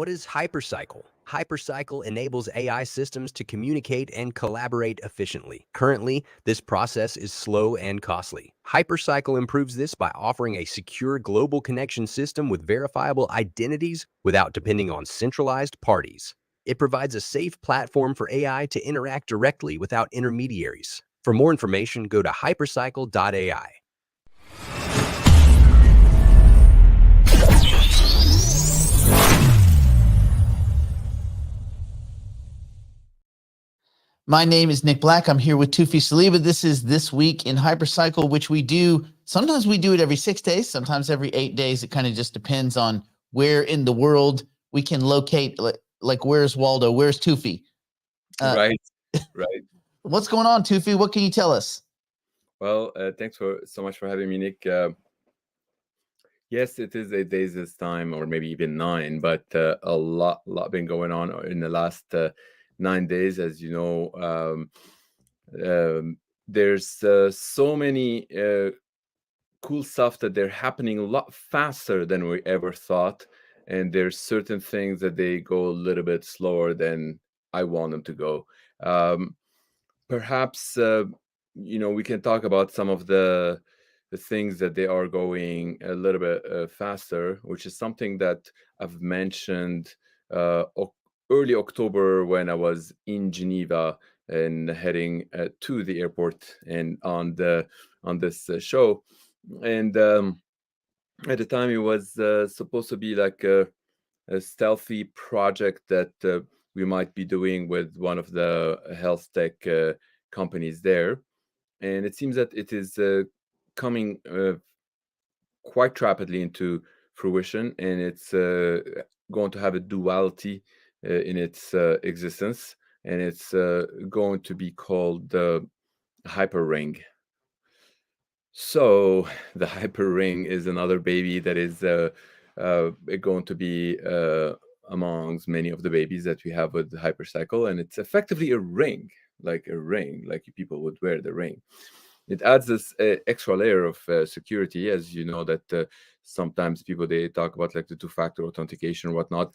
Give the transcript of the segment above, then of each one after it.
What is Hypercycle? Hypercycle enables AI systems to communicate and collaborate efficiently. Currently, this process is slow and costly. Hypercycle improves this by offering a secure global connection system with verifiable identities without depending on centralized parties. It provides a safe platform for AI to interact directly without intermediaries. For more information, go to hypercycle.ai. My name is Nick Black. I'm here with Toufii Saliba. This is This Week in Hypercycle, which we do. Sometimes we do it every 6 days, sometimes every 8 days. It kind of just depends on where in the world we can locate, like where's Waldo, where's Toufii? Right. What's going on, Toufii? What can you tell us? Well, thanks so much for having me, Nick. Yes, it is 8 days this time, or maybe even 9, but a lot been going on in the last 9 days. As you know, there's so many cool stuff that they're happening a lot faster than we ever thought, and there's certain things that they go a little bit slower than I want them to go. Perhaps we can talk about some of the things that they are going a little bit faster, which is something that I've mentioned early October when I was in Geneva and heading to the airport and on this show. And at the time, it was supposed to be like a stealthy project that we might be doing with one of the health tech companies there. And it seems that it is coming quite rapidly into fruition, and it's going to have a duality in its existence, and it's going to be called the Hyper Ring. So the Hyper Ring is another baby that is going to be amongst many of the babies that we have with the Hypercycle, and it's effectively a ring, like people would wear the ring. It adds this extra layer of security, as you know that sometimes people, they talk about like the two-factor authentication or whatnot.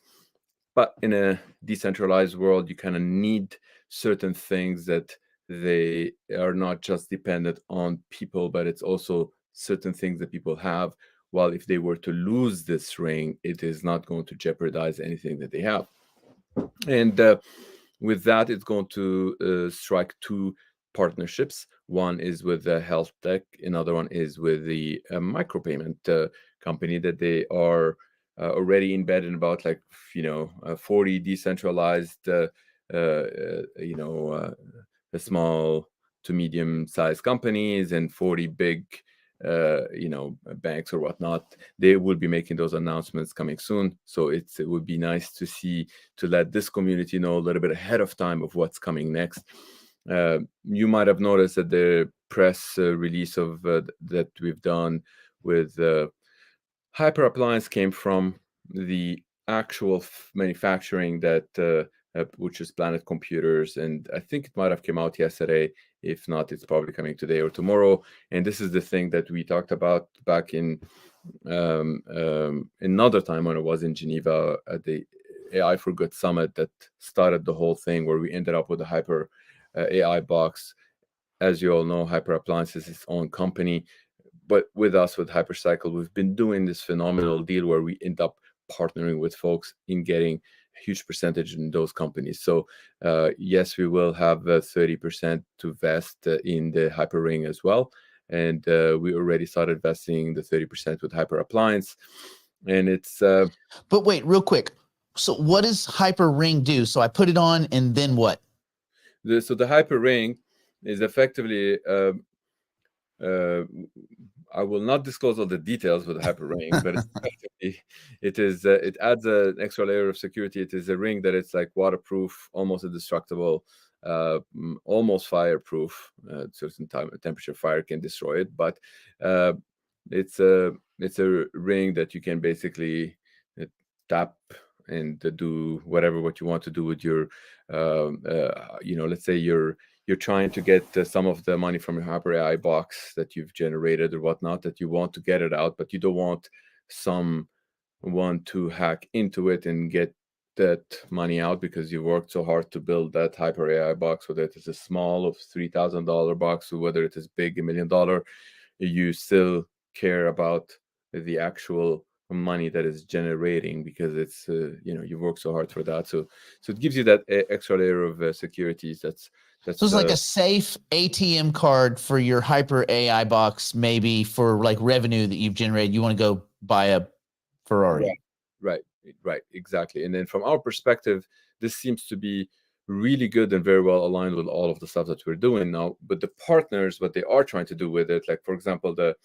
But in a decentralized world, you kind of need certain things that they are not just dependent on people, but it's also certain things that people have. While if they were to lose this ring, it is not going to jeopardize anything that they have. And with that, it's going to strike two partnerships. One is with the health tech, another one is with the micropayment company that they are already embedded in about 40 decentralized small to medium sized companies and 40 big banks or whatnot. They will be making those announcements coming soon, so it would be nice to let this community know a little bit ahead of time of what's coming next. You might have noticed that the press release of that we've done with Hyper Appliance came from the actual manufacturing that which is Planet Computers, and I think it might have come out yesterday. If not, it's probably coming today or tomorrow. And this is the thing that we talked about back in another time when I was in Geneva at the AI for Good Summit that started the whole thing, where we ended up with a Hyper AI box. As you all know, Hyper Appliance is its own company. But with us, with Hypercycle, we've been doing this phenomenal deal where we end up partnering with folks in getting a huge percentage in those companies. So yes, we will have 30% to vest in the Hyper Ring as well. And we already started vesting the 30% with Hyper Appliance. And it's... But wait, real quick. So what does Hyper Ring do? So I put it on and then what? So the Hyper Ring is effectively... I will not disclose all the details with the Hyper Ring, but it adds an extra layer of security. It is a ring that it's like waterproof, almost indestructible, almost fireproof. Certain temperature fire can destroy it, but it's a ring that you can basically tap and do what you want to do with your let's say you're trying to get some of the money from your Hyper AI box that you've generated or whatnot, that you want to get it out, but you don't want someone to hack into it and get that money out because you worked so hard to build that hyper AI box, whether it is a small of $3,000 box or whether it is big, $1 million, you still care about the actual money that is generating because it's you work so hard for that. So it gives you that extra layer of securities. So That's it's like a safe ATM card for your hyper AI box, maybe for like revenue that you've generated. You want to go buy a Ferrari. Right, exactly. And then from our perspective, this seems to be really good and very well aligned with all of the stuff that we're doing now. But the partners, what they are trying to do with it, like for example, the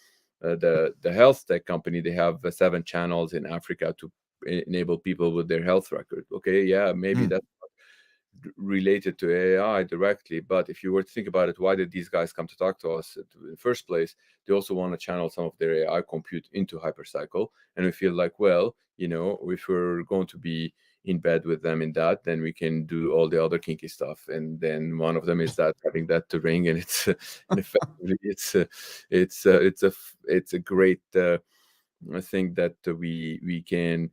health tech company, they have 7 channels in Africa to enable people with their health record. Okay, yeah, maybe Mm. that's related to AI directly, but if you were to think about it, why did these guys come to talk to us in the first place? They also want to channel some of their AI compute into Hypercycle, and we feel like, well, if we're going to be in bed with them in that, then we can do all the other kinky stuff, and then one of them is that having that to ring, and it's and effectively it's a great thing that we can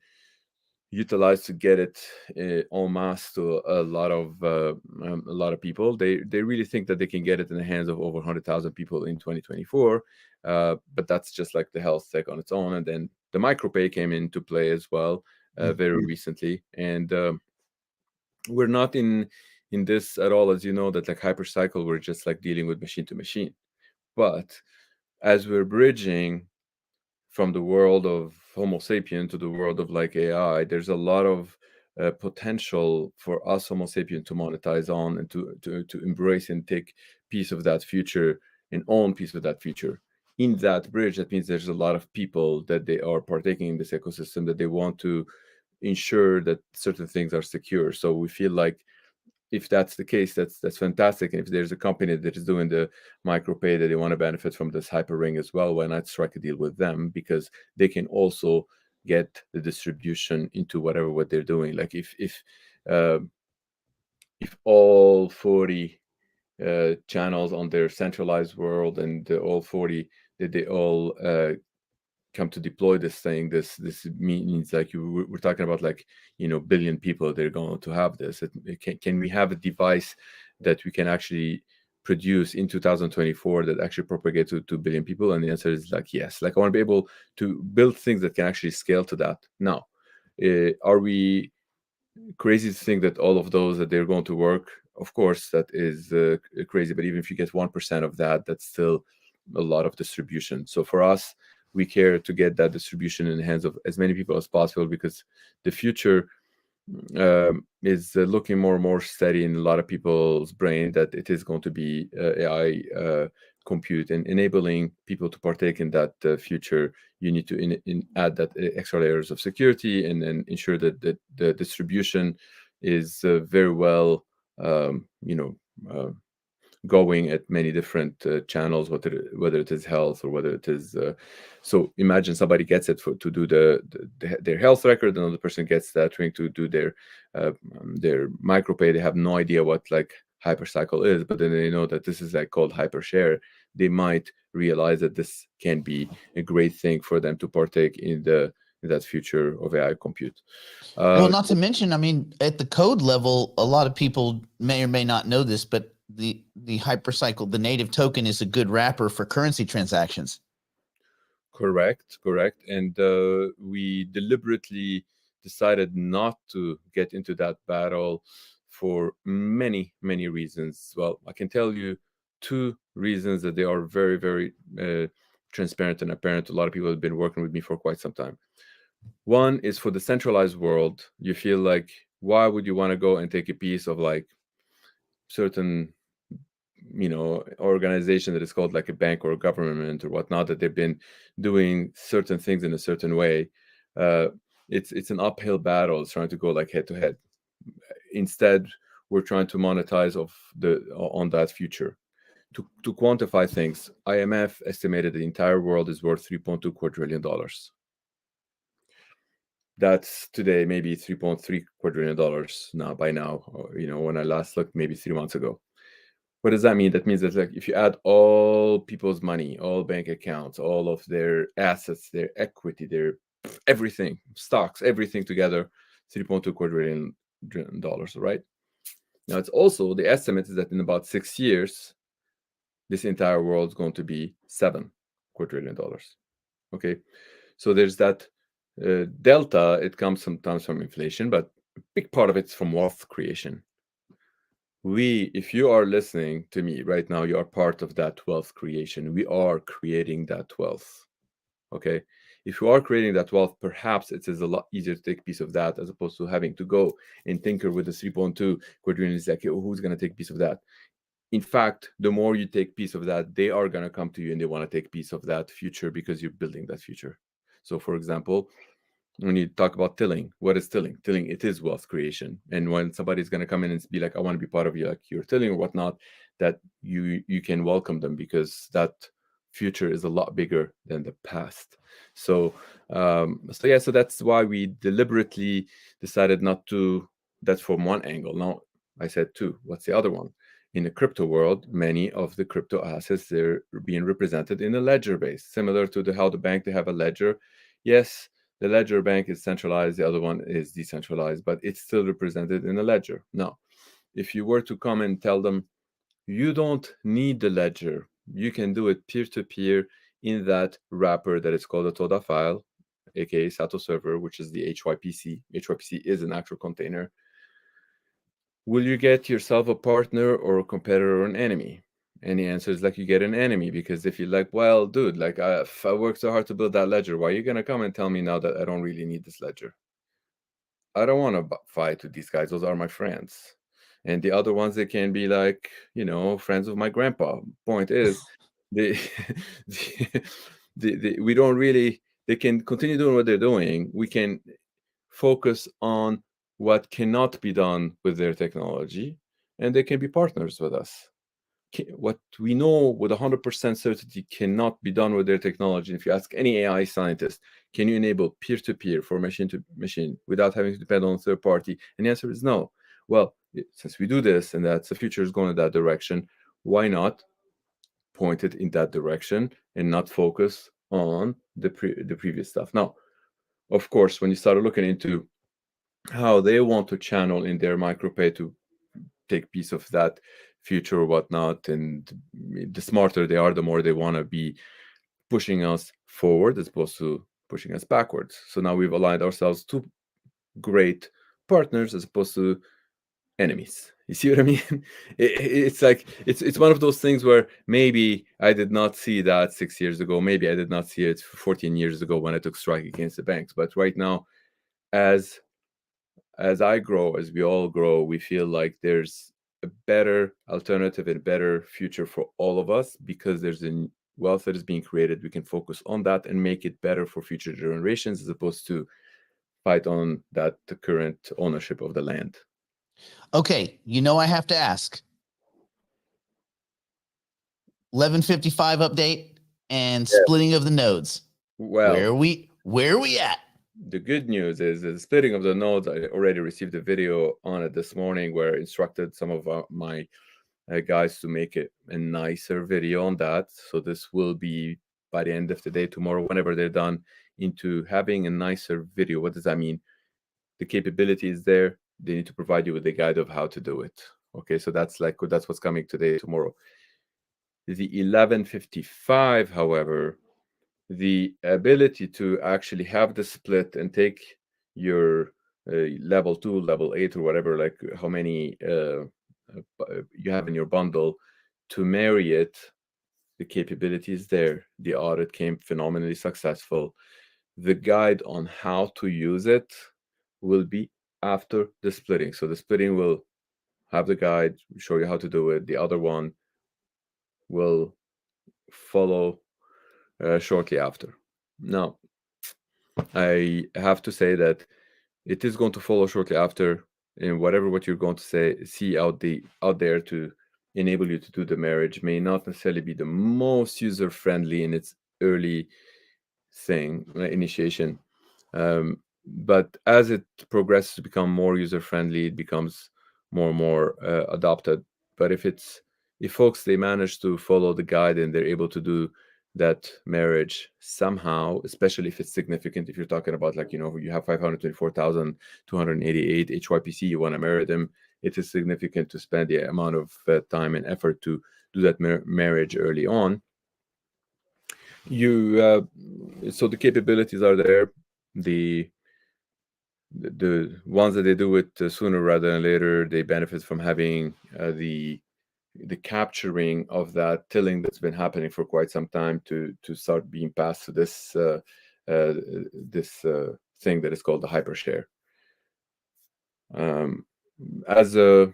utilize to get it en masse to a lot of people. They really think that they can get it in the hands of over 100,000 people in 2024, but that's just like the health tech on its own. And then the micropay came into play as well very recently, and we're not in this at all, as you know, that like Hypercycle, we're just like dealing with machine to machine. But as we're bridging from the world of Homo sapien to the world of like AI, there's a lot of potential for us Homo sapien to monetize on and to embrace and take piece of that future and own piece of that future. In that bridge, that means there's a lot of people that they are partaking in this ecosystem that they want to ensure that certain things are secure. So we feel like if that's the case, that's fantastic. And if there's a company that is doing the micropay that they want to benefit from this hyper ring as well, why not strike a deal with them? Because they can also get the distribution into whatever what they're doing. Like uh, if all 40 channels on their centralized world and all 40 that they all come to deploy this thing, this means like we're talking about like billion people they're going to have this. Can we have a device that we can actually produce in 2024 that actually propagate to 2 billion people? And the answer is like yes. Like I want to be able to build things that can actually scale to that. Now, are we crazy to think that all of those that they're going to work? Of course that is crazy, but even if you get 1% of that, that's still a lot of distribution. So for us, we care to get that distribution in the hands of as many people as possible, because the future is looking more and more steady in a lot of people's brain that it is going to be AI compute, and enabling people to partake in that future. You need to add that extra layers of security, and then ensure that the distribution is very well, going at many different channels, whether it is health or whether it is. So imagine somebody gets it to do their health record, another person gets that ring to do their micropay. They have no idea what like Hypercycle is, but then they know that this is like called Hypershare. They might realize that this can be a great thing for them to partake in that future of AI compute. Well, not to mention, I mean, at the code level, a lot of people may or may not know this, but the Hypercycle, the native token, is a good wrapper for currency transactions. Correct. And we deliberately decided not to get into that battle for many, many reasons. Well, I can tell you 2 reasons that they are very, very transparent and apparent. A lot of people have been working with me for quite some time. One is for the centralized world. You feel like, why would you want to go and take a piece of like certain organization that is called like a bank or a government or whatnot, that they've been doing certain things in a certain way? It's an uphill battle. It's trying to go like head to head. Instead, we're trying to monetize on that future. To quantify things, IMF estimated the entire world is worth $3.2 quadrillion. That's today maybe $3.3 quadrillion now, by now, or, when I last looked, maybe 3 months ago. What does that mean? That means that like if you add all people's money, all bank accounts, all of their assets, their equity, their everything, stocks, everything together, 3.2 quadrillion dollars, right? Now, it's also, the estimate is that in about 6 years, this entire world is going to be $7 quadrillion. Okay, so there's that delta. It comes sometimes from inflation, but a big part of it's from wealth creation. If you are listening to me right now, you are part of that wealth creation. We are creating that wealth. Okay, if you are creating that wealth, perhaps it is a lot easier to take a piece of that as opposed to having to go and tinker with the 3.2 quadrillion. It's like, who's going to take a piece of that? In fact, the more you take piece of that, they are going to come to you and they want to take piece of that future because you're building that future. So, for example, when you talk about tilling, what is tilling? Tilling, it is wealth creation. And when somebody's going to come in and be like, I want to be part of you, like your tilling or whatnot, that you can welcome them because that future is a lot bigger than the past. So so that's why we deliberately decided not to. That's from one angle. Now I said two. What's the other one? In the crypto world, many of the crypto assets, they're being represented in a ledger base, similar to how the bank, they have a ledger. Yes, the ledger bank is centralized, the other one is decentralized, but it's still represented in a ledger. Now, if you were to come and tell them, you don't need the ledger, you can do it peer-to-peer in that wrapper that is called a TODA file, aka SATO server, which is the HYPC. HYPC is an actual container. Will you get yourself a partner or a competitor or an enemy? And the answer is like, you get an enemy, because if you're like, well, dude, like if I worked so hard to build that ledger, why are you going to come and tell me now that I don't really need this ledger? I don't want to fight with these guys. Those are my friends. And the other ones, they can be like, friends of my grandpa. Point is, they, we don't really, they can continue doing what they're doing. We can focus on what cannot be done with their technology, and they can be partners with us. What we know with 100% certainty cannot be done with their technology. If you ask any AI scientist, can you enable peer-to-peer for machine to machine without having to depend on a third party? And the answer is no. Well, since we do this and that's the future is going in that direction, why not point it in that direction and not focus on the previous stuff? Now, of course, when you start looking into how they want to channel in their micropay to take piece of that future or whatnot, and the smarter they are, the more they want to be pushing us forward as opposed to pushing us backwards. So now we've aligned ourselves to great partners as opposed to enemies. You see what I mean? It's like it's one of those things where maybe I did not see that 6 years ago. Maybe I did not see it 14 years ago when I took strike against the banks. But right now, as I grow, as we all grow, we feel like there's a better alternative and better future for all of us because there's a wealth that is being created. We can focus on that and make it better for future generations as opposed to fight on that the current ownership of the land. Okay, I have to ask. 1155 update and splitting of the nodes. Well, where are we at? The good news is the splitting of the nodes. I already received a video on it this morning where I instructed some of my guys to make it a nicer video on that. So this will be by the end of the day, tomorrow, whenever they're done, into having a nicer video. What does that mean? The capability is there. They need to provide you with a guide of how to do it. Okay, so that's what's coming today, tomorrow. The 1155, however, the ability to actually have the split and take your level 2, level 8, or whatever, like how many you have in your bundle, to marry it, the capability is there. The audit came phenomenally successful. The guide on how to use it will be after the splitting. So the splitting will have the guide, show you how to do it. The other one will follow shortly after. Now, I have to say that it is going to follow shortly after, and whatever what you're going to see out there to enable you to do the marriage may not necessarily be the most user friendly in its early initiation. But as it progresses to become more user friendly, it becomes more and more adopted. But if folks, they manage to follow the guide and they're able to do that marriage somehow, especially if it's significant. If you're talking about, like, you have 524,288 HYPC, you want to marry them, it is significant to spend the amount of time and effort to do that marriage early on. So the capabilities are there. The ones that they do it sooner rather than later, they benefit from having the capturing of that tilling that's been happening for quite some time to start being passed to this thing that is called the hypershare. As a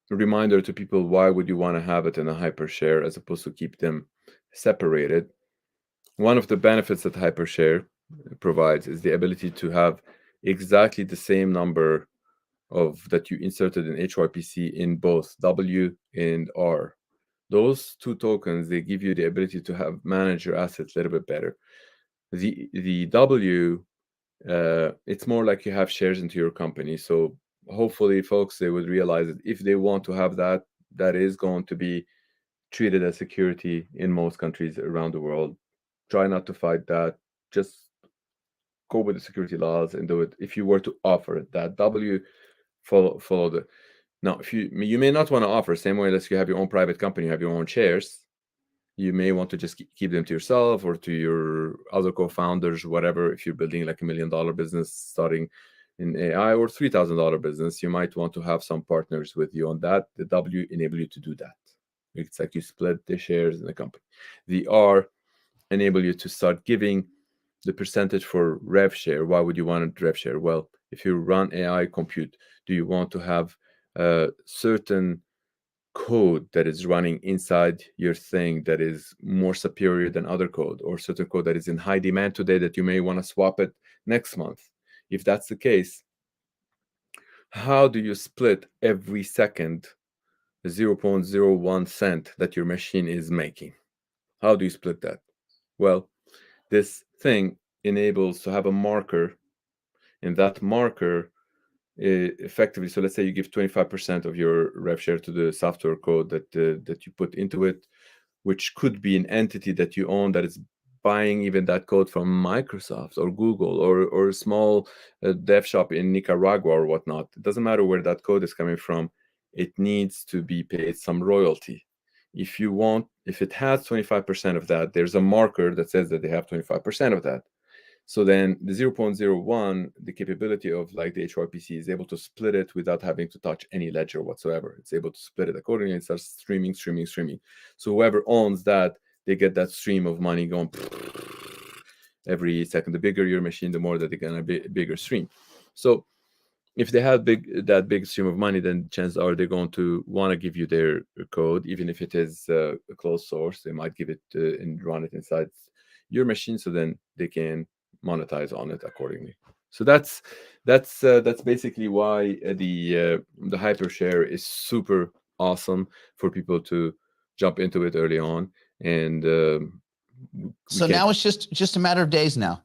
reminder to people, why would you want to have it in a hypershare as opposed to keep them separated? One of the benefits that hypershare provides is the ability to have exactly the same number of that you inserted in HYPC in both W and R. Those two tokens, they give you the ability to manage your assets a little bit better. The W, it's more like you have shares into your company. So hopefully, folks, they would realize that if they want to have that, that is going to be treated as security in most countries around the world. Try not to fight that. Just go with the security laws and do it. If you were to offer it, that W, follow the. Now, if you may not want to offer, same way as you have your own private company, you have your own shares, you may want to just keep them to yourself or to your other co-founders, whatever. If you're building like $1 million business starting in AI or $3,000 business, you might want to have some partners with you on that. The W enable you to do that. It's like you split the shares in the company. The R enable you to start giving the percentage for rev share. Why would you want a rev share? Well, if you run AI compute, do you want to have certain code that is running inside your thing that is more superior than other code, or certain code that is in high demand today that you may want to swap it next month? If that's the case, how do you split every second 0.01 cent that your machine is making? How do you split that? Well, this thing enables to have a marker, and that marker effectively, so let's say you give 25% of your rev share to the software code that you put into it, which could be an entity that you own that is buying even that code from Microsoft or Google or a small dev shop in Nicaragua or whatnot. It doesn't matter where that code is coming from. It needs to be paid some royalty. If it has 25% of that, there's a marker that says that they have 25% of that. So then the 0.01, the capability of like the HYPC is able to split it without having to touch any ledger whatsoever. It's able to split it accordingly and start streaming. So whoever owns that, they get that stream of money going every second. The bigger your machine, the more that they get a bigger stream. So if they have that big stream of money, then chances are they're going to want to give you their code, even if it is a closed source. They might give it and run it inside your machine, so then they can monetize on it accordingly. So that's basically why the hypershare is super awesome for people to jump into it early on. And so now it's just a matter of days now.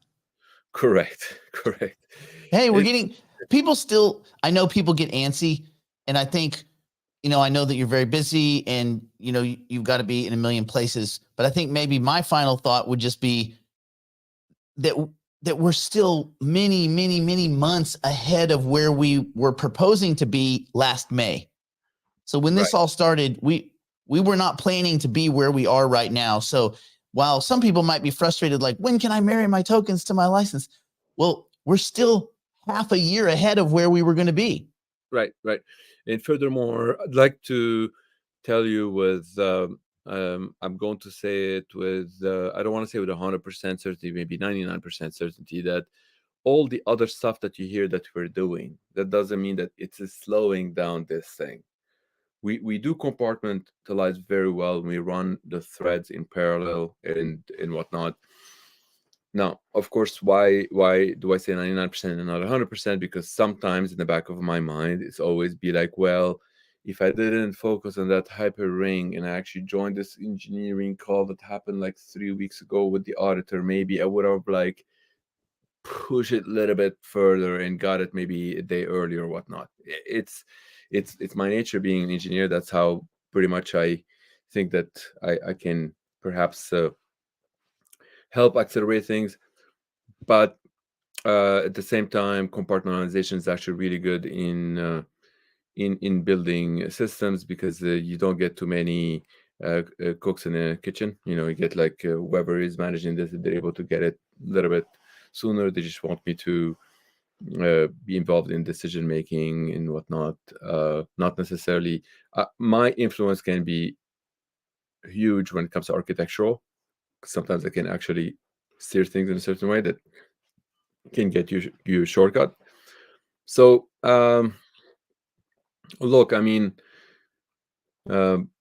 Correct. Hey, we're getting people still. I know people get antsy, and I think, I know that you're very busy and you've got to be in a million places, but I think maybe my final thought would just be that we're still many, many, many months ahead of where we were proposing to be last May. So when this all started, we were not planning to be where we are right now. So while some people might be frustrated, like, when can I marry my tokens to my license? Well, we're still half a year ahead of where we were going to be. Right. And furthermore, I'd like to tell you with, I'm going to say it with, I don't want to say with 100% certainty, maybe 99% certainty, that all the other stuff that you hear that we're doing, that doesn't mean that it's slowing down this thing. We do compartmentalize very well. We run the threads in parallel and whatnot. Now, of course, why do I say 99% and not 100%? Because sometimes in the back of my mind, it's always be like, well, if I didn't focus on that hyper ring and I actually joined this engineering call that happened like 3 weeks ago with the auditor, maybe I would have like pushed it a little bit further and got it maybe a day earlier or whatnot. It's my nature being an engineer. That's how pretty much I think that I can perhaps help accelerate things. But at the same time, compartmentalization is actually really good in building systems, because you don't get too many cooks in a kitchen. You get like whoever is managing this, they're able to get it a little bit sooner. They just want me to be involved in decision making and whatnot. Not necessarily. My influence can be huge when it comes to architectural. Sometimes I can actually steer things in a certain way that can get you a shortcut. So look, I mean,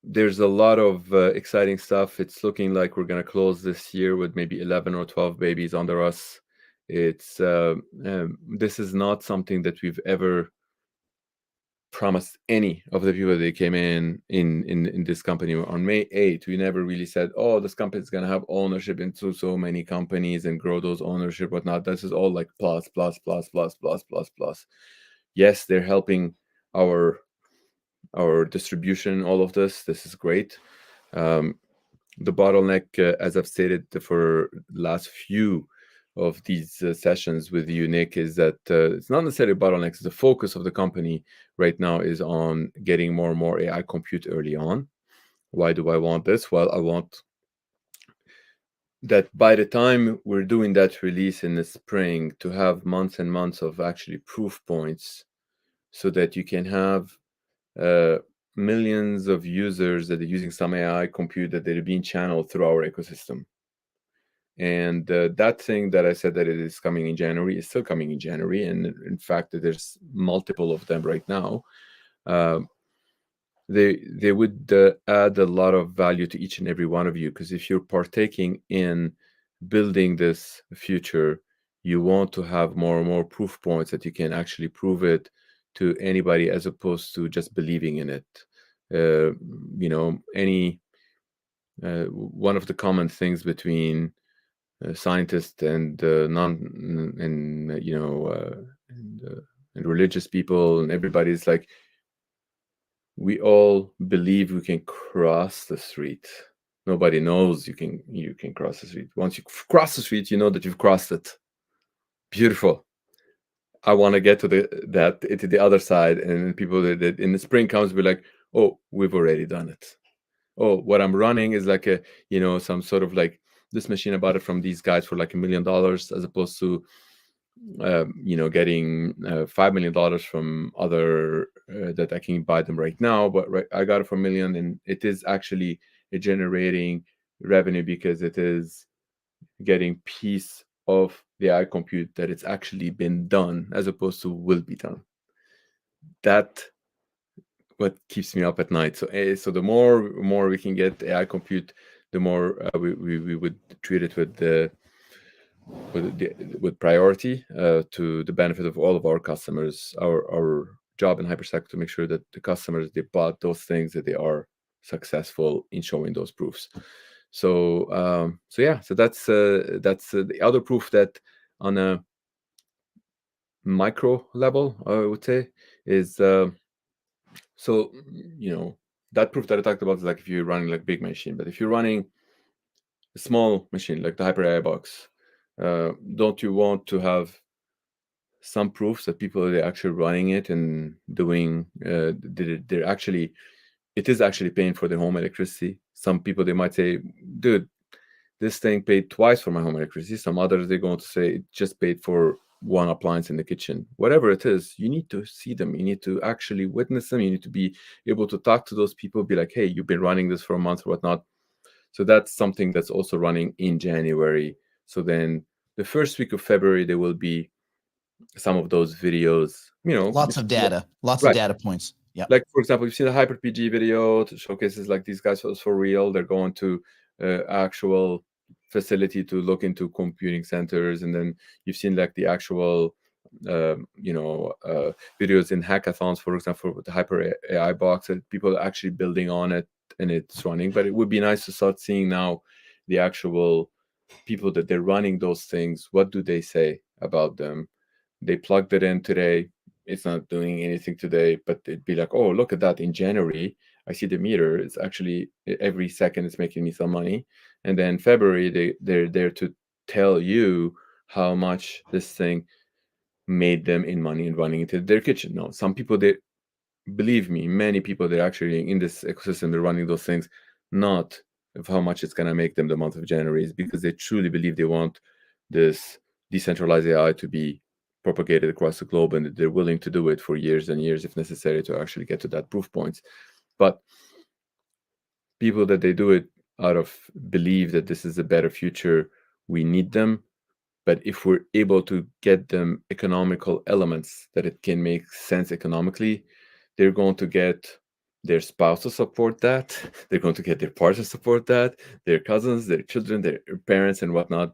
there's a lot of exciting stuff. It's looking like we're going to close this year with maybe 11 or 12 babies under us. It's this is not something that we've ever promised any of the people that came in this company. On May 8th, we never really said, oh, this company is going to have ownership into so many companies and grow those ownership, whatnot. This is all like plus, plus, plus, plus, plus, plus, plus. Yes, they're helping our distribution, all of this is great. The bottleneck, as I've stated for last few of these sessions with you, Nick, is that it's not necessarily bottlenecks. The focus of the company right now is on getting more and more AI compute early on. Why do I want this? Well, I want that by the time we're doing that release in the spring, to have months and months of actually proof points, so that you can have millions of users that are using some AI compute that they're being channeled through our ecosystem. And that thing that I said that it is coming in January is still coming in January. And in fact, there's multiple of them right now. They would add a lot of value to each and every one of you, because if you're partaking in building this future, you want to have more and more proof points that you can actually prove it to anybody, as opposed to just believing in it. One of the common things between scientists and and religious people and everybody is like, we all believe we can cross the street. Nobody knows you can cross the street. Once you cross the street, you know that you've crossed it. Beautiful. I want to get to the other side, and people that in the spring comes be like, oh, we've already done it. Oh, what I'm running is like some sort of like this machine. I bought it from these guys for like $1 million, as opposed to getting $5 million from other that I can buy them right now. But I got it for $1 million, and it is actually generating revenue, because it is getting piece of the AI compute that it's actually been done, as opposed to will be done. That what keeps me up at night. So the more we can get AI compute, the more we would treat it with priority, to the benefit of all of our customers. Our job in Hypercycle to make sure that the customers, they bought those things, that they are successful in showing those proofs. So that's the other proof that on a micro level, I would say, is that proof that I talked about is like if you're running like big machine. But if you're running a small machine like the Hyper AI box, don't you want to have some proofs that people are actually running it and doing they're actually, it is actually paying for their home electricity? Some people, they might say, dude, this thing paid twice for my home electricity. Some others, they're going to say it just paid for one appliance in the kitchen. Whatever it is, you need to see them. You need to actually witness them. You need to be able to talk to those people, be like, hey, you've been running this for a month or whatnot. So that's something that's also running in January. So then the first week of February, there will be some of those videos, lots of data, lots right, of data points. Yeah. Like, for example, you've seen the Hyper PG video to showcases like these guys for real. They're going to actual facility to look into computing centers, and then you've seen like the actual videos in hackathons, for example, with the Hyper AI box, and people are actually building on it and it's running. But it would be nice to start seeing now the actual people that they're running those things. What do they say about them? They plugged it in today. It's not doing anything today, but it'd be like, oh, look at that. In January, I see the meter. It's actually every second it's making me some money. And then February, they're there to tell you how much this thing made them in money and running into their kitchen. No, some people, they believe me, many people, they're actually in this ecosystem, they're running those things, not of how much it's going to make them the month of January, is because they truly believe they want this decentralized AI to be propagated across the globe, and they're willing to do it for years and years if necessary to actually get to that proof points. But people that they do it out of believe that this is a better future, we need them. But if we're able to get them economical elements that it can make sense economically, they're going to get their spouse to support that. They're going to get their partner to support that, their cousins, their children, their parents, and whatnot.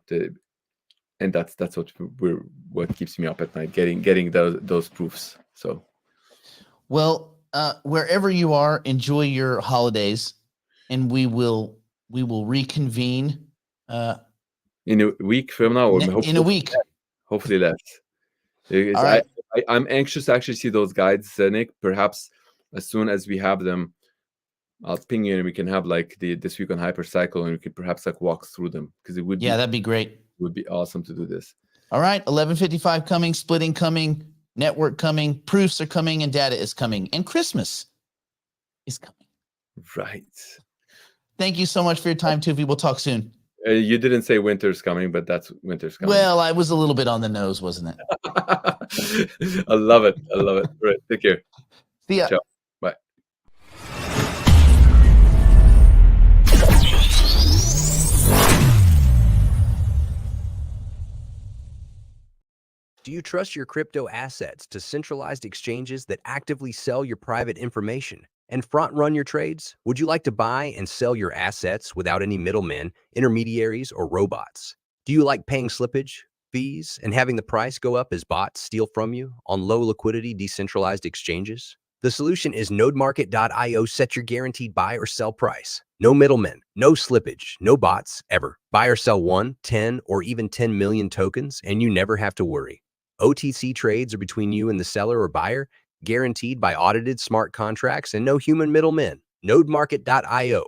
And that's what keeps me up at night, getting those proofs. So, Well, wherever you are, enjoy your holidays, and we will reconvene in a week from now, or in a week. Hopefully less. All right. I'm anxious to actually see those guides, Nick. Perhaps as soon as we have them, I'll ping you and we can have like this week on Hypercycle, and we could perhaps like walk through them, because it would that'd be great. Would be awesome to do this. All right, 11:55 coming, splitting coming, network coming, proofs are coming, and data is coming, and Christmas is coming. Right. Thank you so much for your time, Toufii. We'll talk soon. You didn't say winter's coming, but that's winter's coming. Well, I was a little bit on the nose, wasn't it? I love it. I love it. All right. Take care. See ya. Ciao. Bye. Do you trust your crypto assets to centralized exchanges that actively sell your private information and front-run your trades? Would you like to buy and sell your assets without any middlemen, intermediaries, or robots? Do you like paying slippage, fees, and having the price go up as bots steal from you on low-liquidity decentralized exchanges? The solution is nodemarket.io. Set your guaranteed buy or sell price. No middlemen, no slippage, no bots, ever. Buy or sell 1, 10, or even 10 million tokens, and you never have to worry. OTC trades are between you and the seller or buyer, guaranteed by audited smart contracts and no human middlemen. Nodemarket.io.